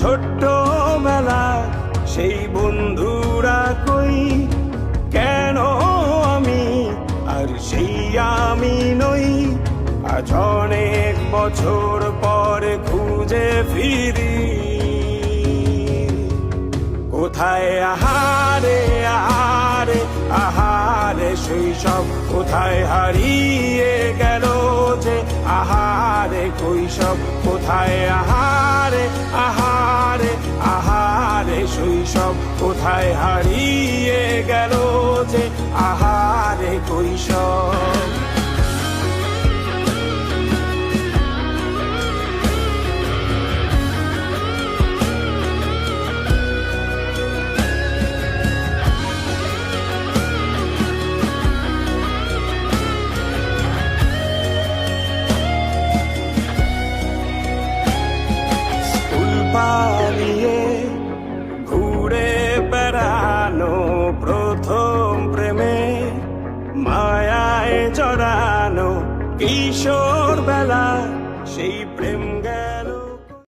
ছোট্ট বেলা সেই বন্ধুরা কই, কেন আমি আর সেই আমি নই। আজ অনেক বছর পরে খুঁজে ফিরি, কোথায় আহারে আহারে আহারে শৈশব, কোথায় হারিয়ে গেল যে আহারে কৈশব। কোথায় আহারে আহারে আহারে শৈশব, কোথায় হারিয়ে গেল যে আহারে কৈশব। পালিয়ে ঘুরে বেড়ানো প্রথম প্রেমে, মায়ায় জড়ানো কিশোর বেলা সেই প্রেম গেল।